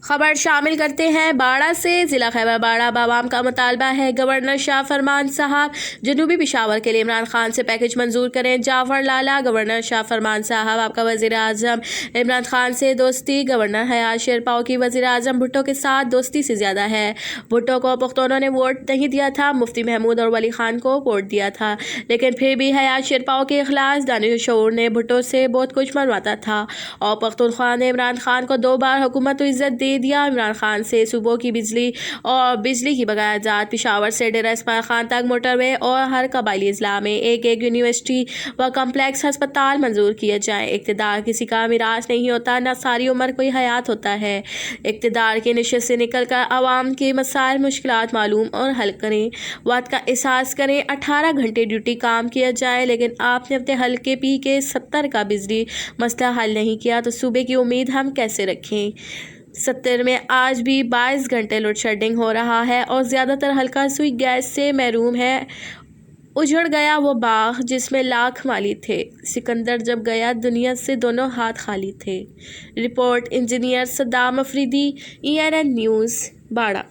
خبر شامل کرتے ہیں باڑہ سے۔ ضلع خیبر باڑہ عوام کا مطالبہ ہے گورنر شاہ فرمان صاحب جنوبی پشاور کے لیے عمران خان سے پیکج منظور کریں۔ جعفر لالا۔ گورنر شاہ فرمان صاحب آپ کا وزیر اعظم عمران خان سے دوستی۔ گورنر حیات شیرپاؤ کی وزیر اعظم بھٹو کے ساتھ دوستی سے زیادہ ہے۔ بھٹو کو پختونوں نے ووٹ نہیں دیا تھا، مفتی محمود اور ولی خان کو ووٹ دیا تھا، لیکن پھر بھی حیات شیرپاؤ کے اخلاص دانش و شعور نے بھٹو سے بہت کچھ منواتا تھا اور پختونخوا نے عمران خان کو 2 بار حکومت و عزت دے دیا۔ عمران خان سے صوبوں کی بجلی اور بجلی کی بغاوت، پشاور سے ڈیرہ اسماعیل خان تک موٹر وے اور ہر قبائلی اضلاع میں ایک یونیورسٹی و کمپلیکس ہسپتال منظور کیے جائیں۔ اقتدار کسی کا میراث نہیں ہوتا، نہ ساری عمر کوئی حیات ہوتا ہے۔ اقتدار کی نشست سے نکل کر عوام کے مسائل مشکلات معلوم اور حل کریں، وقت کا احساس کریں، 18 گھنٹے ڈیوٹی کام کیا جائے، لیکن آپ نے اپنے حلقے پی کے 70 کا بجلی مسئلہ حل نہیں کیا تو صوبے کی امید ہم کیسے رکھیں؟ 70 میں آج بھی 22 گھنٹے لوڈ شیڈنگ ہو رہا ہے اور زیادہ تر حلقہ سوئی گیس سے محروم ہے۔ اجڑ گیا وہ باغ جس میں لاکھ مالی تھے، سکندر جب گیا دنیا سے دونوں ہاتھ خالی تھے۔ Report engineer Saddam Afridi, ENN news, باڑہ۔